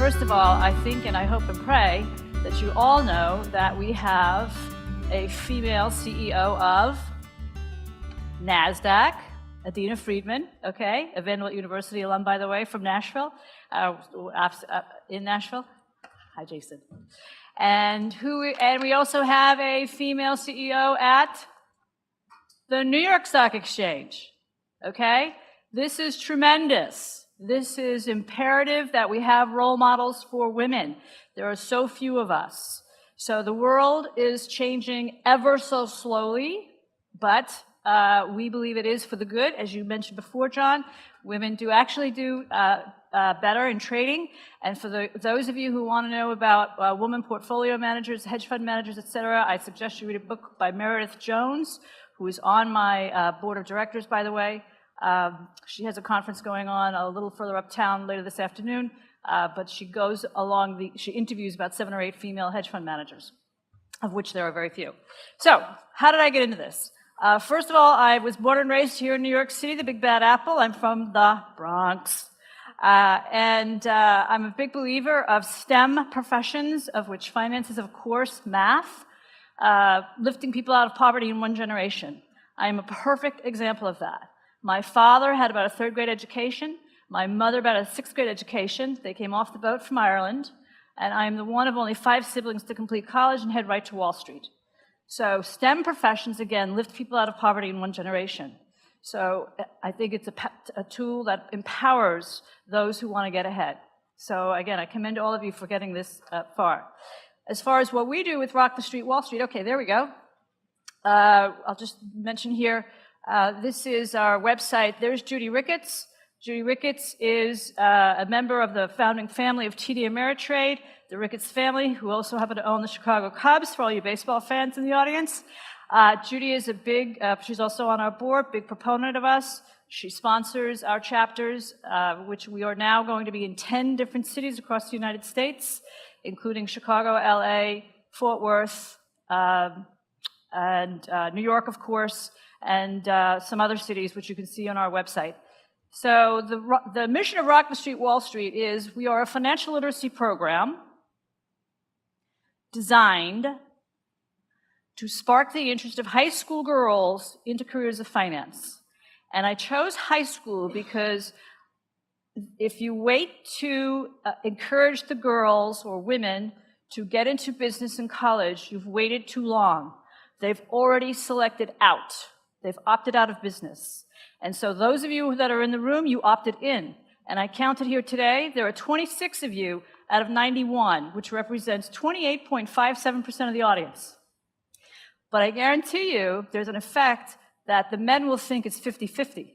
first of all, I think and I hope and pray that you all know that we have a female CEO of NASDAQ, Adina Friedman, okay, a Vanderbilt University alum, by the way, from Nashville, in Nashville. Hi, Jason. And we also have a female CEO at the New York Stock Exchange, okay? This is tremendous. This is imperative that we have role models for women. There are so few of us. So the world is changing ever so slowly, but we believe it is for the good. As you mentioned before, John, women do actually do better in trading. And for those of you who want to know about women portfolio managers, hedge fund managers, et cetera, I suggest you read a book by Meredith Jones, who is on my board of directors, by the way. She has a conference going on a little further uptown later this afternoon, but she goes along she interviews about 7 or 8 female hedge fund managers, of which there are very few. So, how did I get into this? First of all, I was born and raised here in New York City, the Big Bad Apple. I'm from the Bronx. And I'm a big believer of STEM professions, of which finance is, of course, math, lifting people out of poverty in one generation. I am a perfect example of that. My father had about a 3rd grade education. My mother about a 6th grade education. They came off the boat from Ireland. And I am the one of only 5 siblings to complete college and head right to Wall Street. So STEM professions, again, lift people out of poverty in one generation. So I think it's a tool that empowers those who want to get ahead. So again, I commend all of you for getting this far. As far as what we do with Rock the Street, Wall Street, okay, there we go. I'll just mention here, this is our website. There's Judy Ricketts. Judy Ricketts is a member of the founding family of TD Ameritrade, the Ricketts family, who also happen to own the Chicago Cubs, for all you baseball fans in the audience. Judy is she's also on our board, big proponent of us. She sponsors our chapters, which we are now going to be in 10 different cities across the United States, including Chicago, LA, Fort Worth, and New York, of course, and some other cities, which you can see on our website. So the mission of Rock the Street, Wall Street is we are a financial literacy program designed to spark the interest of high school girls into careers of finance. And I chose high school because if you wait to encourage the girls or women to get into business in college, you've waited too long. They've already selected out. They've opted out of business. And so those of you that are in the room, you opted in. And I counted here today, there are 26 of you out of 91, which represents 28.57% of the audience. But I guarantee you, there's an effect that the men will think it's 50-50,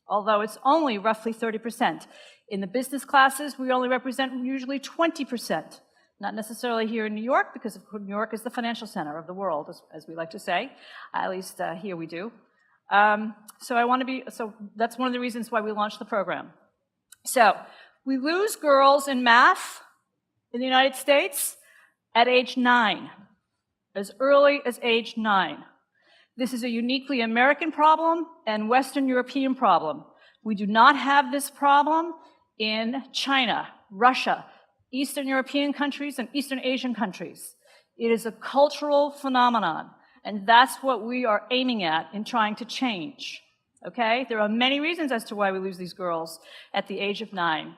although it's only roughly 30%. In the business classes, we only represent usually 20%. Not necessarily here in New York, because New York is the financial center of the world, as we like to say. At least here we do. So that's one of the reasons why we launched the program. So we lose girls in math in the United States at age 9, as early as age 9. This is a uniquely American problem and Western European problem. We do not have this problem in China, Russia, Eastern European countries, and Eastern Asian countries. It is a cultural phenomenon, and that's what we are aiming at in trying to change, okay? There are many reasons as to why we lose these girls at the age of 9.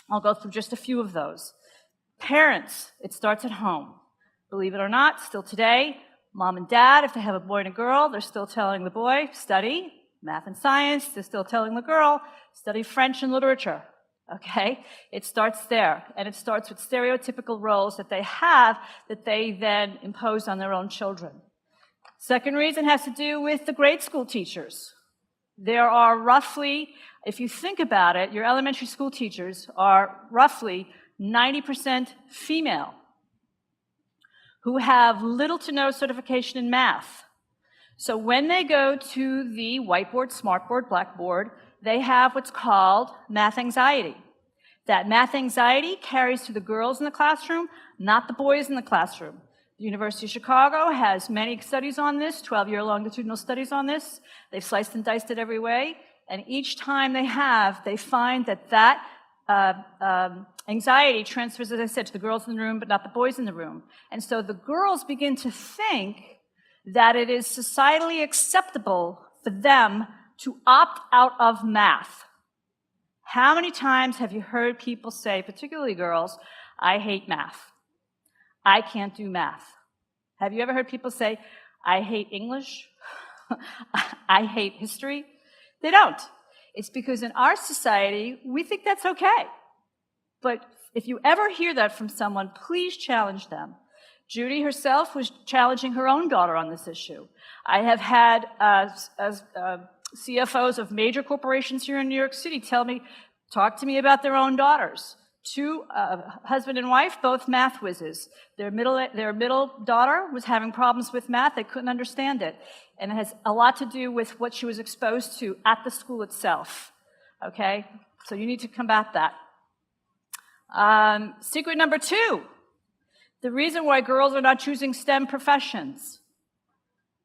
I'll go through just a few of those. Parents, it starts at home. Believe it or not, still today, mom and dad, if they have a boy and a girl, they're still telling the boy, study math and science. They're still telling the girl, study French and literature. Okay? It starts there, and it starts with stereotypical roles that they have that they then impose on their own children. Second reason has to do with the grade school teachers. There are roughly, if you think about it, your elementary school teachers are roughly 90% female who have little to no certification in math. So when they go to the whiteboard, smartboard, blackboard, they have what's called math anxiety. That math anxiety carries to the girls in the classroom, not the boys in the classroom. The University of Chicago has many studies on this, 12-year longitudinal studies on this. They've sliced and diced it every way. And each time they find that Anxiety transfers, as I said, to the girls in the room, but not the boys in the room. And so the girls begin to think that it is societally acceptable for them to opt out of math. How many times have you heard people say, particularly girls, I hate math. I can't do math. Have you ever heard people say, I hate English? I hate history? They don't. It's because in our society, we think that's okay. But if you ever hear that from someone, please challenge them. Judy herself was challenging her own daughter on this issue. I have had CFOs of major corporations here in New York City talk to me about their own daughters. Two, husband and wife, both math whizzes. Their middle daughter was having problems with math. They couldn't understand it. And it has a lot to do with what she was exposed to at the school itself. Okay? So you need to combat that. Secret number 2, the reason why girls are not choosing STEM professions.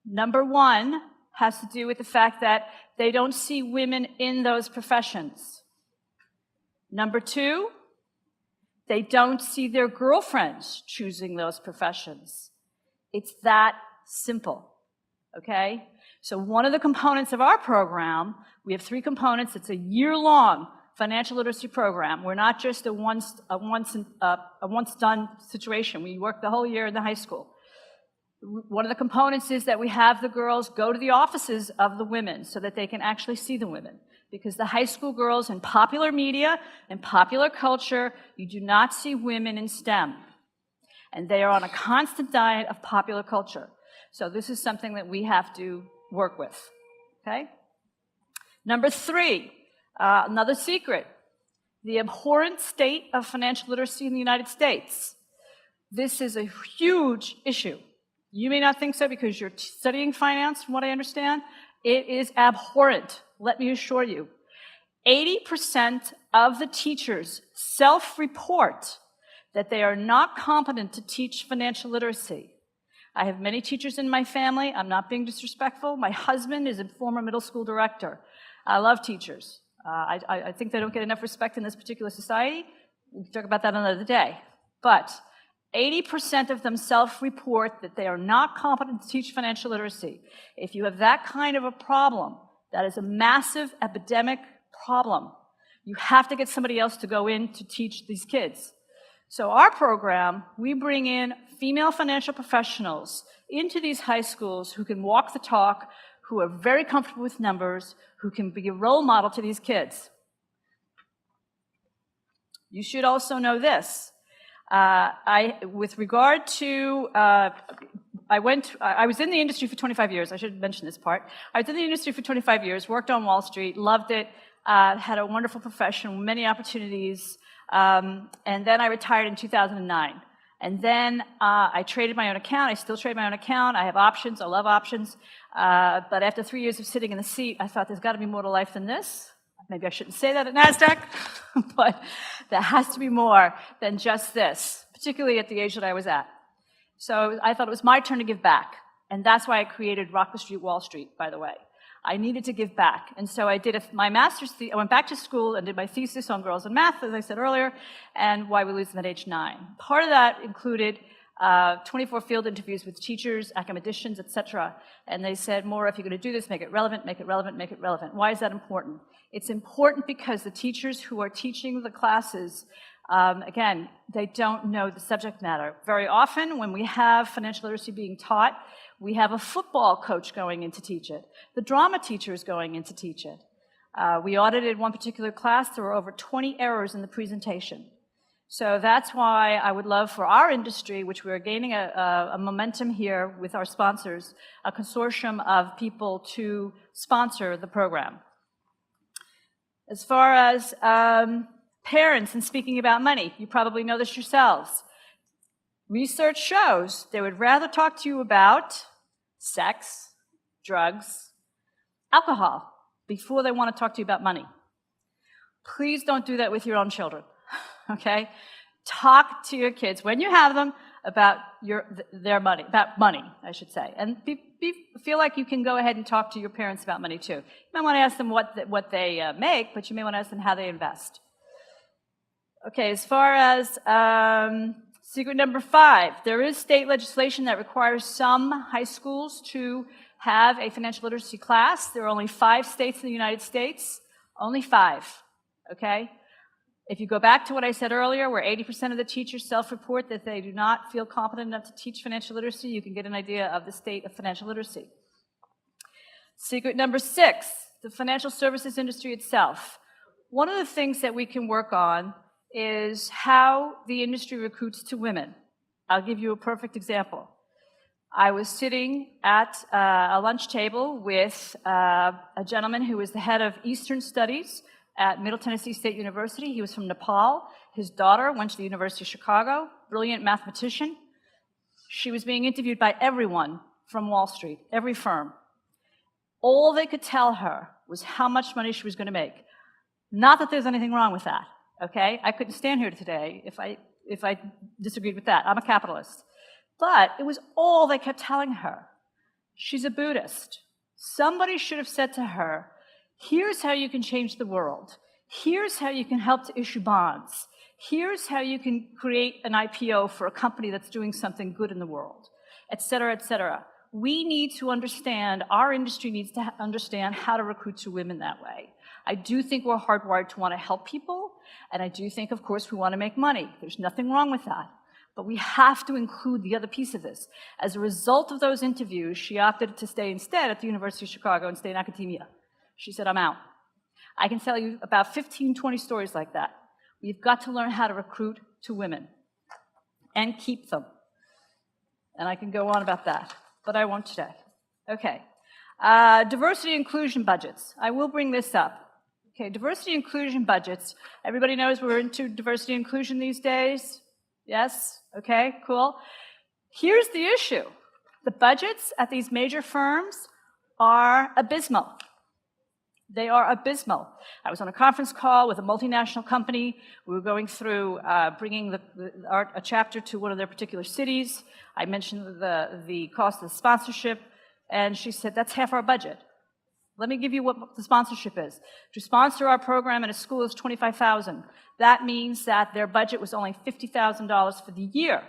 Number 1 has to do with the fact that they don't see women in those professions. Number 2, they don't see their girlfriends choosing those professions. It's that simple, okay? So one of the components of our program, we have 3 components. It's a year-long financial literacy program. We're not just a once done situation. We work the whole year in the high school. One of the components is that we have the girls go to the offices of the women so that they can actually see the women. Because the high school girls in popular media and popular culture, you do not see women in STEM. And they are on a constant diet of popular culture. So this is something that we have to work with, okay? Number 3, another secret, the abhorrent state of financial literacy in the United States. This is a huge issue. You may not think so because you're studying finance, from what I understand. It is abhorrent, let me assure you. 80% of the teachers self-report that they are not competent to teach financial literacy. I have many teachers in my family. I'm not being disrespectful. My husband is a former middle school director. I love teachers. I think they don't get enough respect in this particular society. We can talk about that another day. But 80% of them self-report that they are not competent to teach financial literacy. If you have that kind of a problem, that is a massive epidemic problem. You have to get somebody else to go in to teach these kids. So our program, we bring in female financial professionals into these high schools who can walk the talk, who are very comfortable with numbers, who can be a role model to these kids. You should also know this. With regard to, I was in the industry for 25 years. I should mention this part. I was in the industry for 25 years, worked on Wall Street, loved it, had a wonderful profession, many opportunities, and then I retired in 2009. And then I traded my own account. I still trade my own account. I have options. I love options. But after 3 years of sitting in the seat, I thought there's got to be more to life than this. Maybe I shouldn't say that at NASDAQ, but there has to be more than just this, particularly at the age that I was at. So I thought it was my turn to give back. And that's why I created Rockland Street Wall Street, by the way. I needed to give back. And so I did my master's, I went back to school and did my thesis on girls and math, as I said earlier, and why we lose them at age 9. Part of that included 24 field interviews with teachers, academicians, etc. And they said, Maura, if you're going to do this, make it relevant, make it relevant, make it relevant. Why is that important? It's important because the teachers who are teaching the classes, again, they don't know the subject matter. Very often, when we have financial literacy being taught, we have a football coach going in to teach it. The drama teacher is going in to teach it. We audited one particular class. There were over 20 errors in the presentation. So that's why I would love for our industry, which we're gaining a momentum here with our sponsors, a consortium of people to sponsor the program. As far as parents and speaking about money, you probably know this yourselves. Research shows they would rather talk to you about sex, drugs, alcohol, before they want to talk to you about money. Please don't do that with your own children, okay? Talk to your kids, when you have them, about their money, about money, I should say. And feel like you can go ahead and talk to your parents about money, too. You might want to ask them what they make, but you may want to ask them how they invest. Okay, as far as secret number 5, there is state legislation that requires some high schools to have a financial literacy class. There are only 5 states in the United States, only 5, okay? If you go back to what I said earlier, where 80% of the teachers self-report that they do not feel competent enough to teach financial literacy, you can get an idea of the state of financial literacy. Secret number 6, the financial services industry itself. One of the things that we can work on is how the industry recruits to women. I'll give you a perfect example. I was sitting at a lunch table with a gentleman who was the head of Eastern Studies at Middle Tennessee State University. He was from Nepal. His daughter went to the University of Chicago, brilliant mathematician. She was being interviewed by everyone from Wall Street, every firm. All they could tell her was how much money she was going to make. Not that there's anything wrong with that, okay? I couldn't stand here today if I disagreed with that. I'm a capitalist. But it was all they kept telling her. She's a Buddhist. Somebody should have said to her, here's how you can change the world. Here's how you can help to issue bonds. Here's how you can create an IPO for a company that's doing something good in the world, et cetera, et cetera. We need to understand, our industry needs to understand how to recruit to women that way. I do think we're hardwired to want to help people, and I do think, of course, we want to make money. There's nothing wrong with that. But we have to include the other piece of this. As a result of those interviews, she opted to stay instead at the University of Chicago and stay in academia. She said, I'm out. I can tell you about 15, 20 stories like that. We've got to learn how to recruit to women and keep them. And I can go on about that, but I won't today. Okay. Diversity inclusion budgets. I will bring this up. Okay, diversity inclusion budgets. Everybody knows we're into diversity inclusion these days? Yes? Okay, cool. Here's the issue. The budgets at these major firms are abysmal. They are abysmal. I was on a conference call with a multinational company. We were going through bringing a chapter to one of their particular cities. I mentioned the cost of the sponsorship, and she said, that's half our budget. Let me give you what the sponsorship is. To sponsor our program in a school is $25,000. That means that their budget was only $50,000 for the year.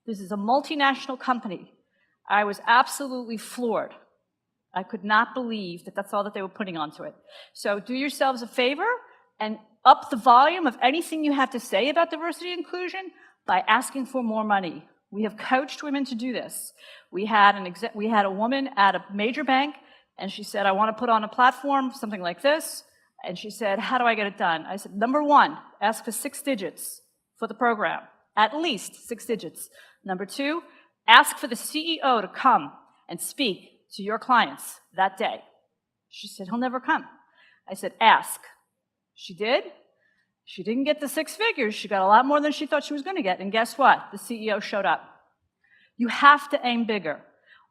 This is a multinational company. I was absolutely floored. I could not believe that that's all that they were putting onto it. So do yourselves a favor and up the volume of anything you have to say about diversity and inclusion by asking for more money. We have coached women to do this. We had a woman at a major bank, and she said, I want to put on a platform, something like this. And she said, how do I get it done? I said, number 1, ask for 6 digits for the program, at least 6 digits. Number 2, ask for the CEO to come and speak to your clients that day. She said, he'll never come. I said, ask. She did. She didn't get the 6 figures. She got a lot more than she thought she was going to get. And guess what? The CEO showed up. You have to aim bigger.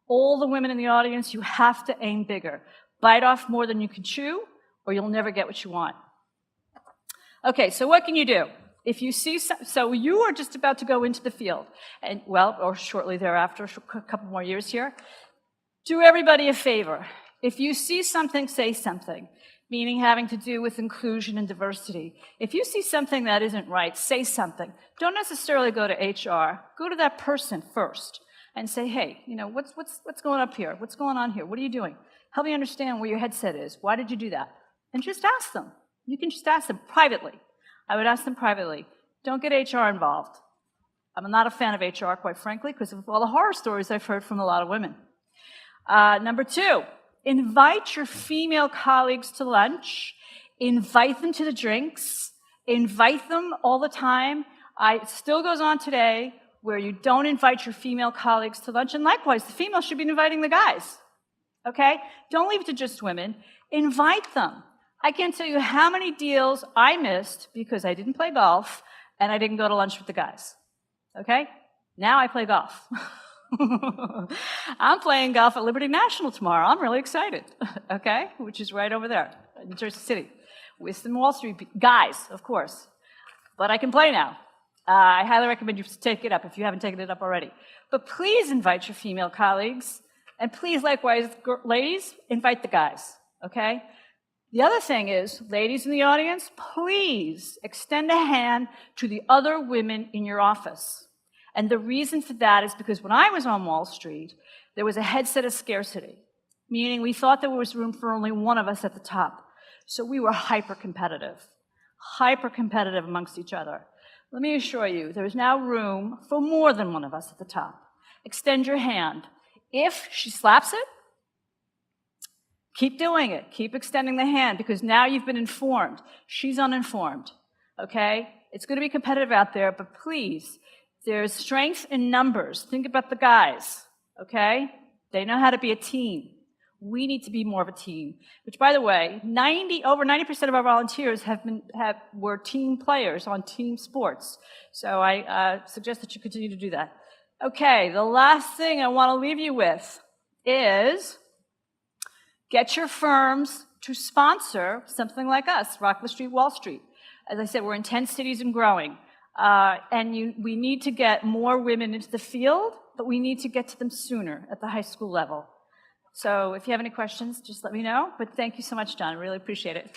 All the women in the audience, you have to aim bigger. Bite off more than you can chew, or you'll never get what you want. Okay, so what can you do? If you see, so you are just about to go into the field, and well, or shortly thereafter, a couple more years here. Do everybody a favor. If you see something, say something, meaning having to do with inclusion and diversity. If you see something that isn't right, say something. Don't necessarily go to HR. Go to that person first and say, hey, you know, what's going up here? What's going on here? What are you doing? Help me understand where your headset is. Why did you do that? And just ask them. You can just ask them privately. I would ask them privately. Don't get HR involved. I'm not a fan of HR, quite frankly, because of all the horror stories I've heard from a lot of women. Number 2, invite your female colleagues to lunch. Invite them to the drinks. Invite them all the time. It still goes on today where you don't invite your female colleagues to lunch. And likewise, the females should be inviting the guys. Okay? Don't leave it to just women. Invite them. I can't tell you how many deals I missed because I didn't play golf and I didn't go to lunch with the guys. Okay? Now I play golf. I'm playing golf at Liberty National tomorrow. I'm really excited. Okay? Which is right over there in Jersey City. With some Wall Street guys, of course. But I can play now. I highly recommend you take it up if you haven't taken it up already. But please invite your female colleagues. And please, likewise, ladies, invite the guys. Okay? The other thing is, ladies in the audience, please extend a hand to the other women in your office. And the reason for that is because when I was on Wall Street, there was a headset of scarcity, meaning we thought there was room for only one of us at the top. So we were hyper-competitive amongst each other. Let me assure you, there is now room for more than one of us at the top. Extend your hand. If she slaps it, keep doing it. Keep extending the hand, because now you've been informed. She's uninformed, okay? It's going to be competitive out there, but please, there's strength in numbers. Think about the guys, okay? They know how to be a team. We need to be more of a team, which, by the way, over 90% of our volunteers were team players on team sports. So I suggest that you continue to do that. Okay, the last thing I want to leave you with is get your firms to sponsor something like us, Rockland Street, Wall Street. As I said, we're in 10 cities and growing. We need to get more women into the field, but we need to get to them sooner at the high school level. So if you have any questions, just let me know. But thank you so much, John. I really appreciate it.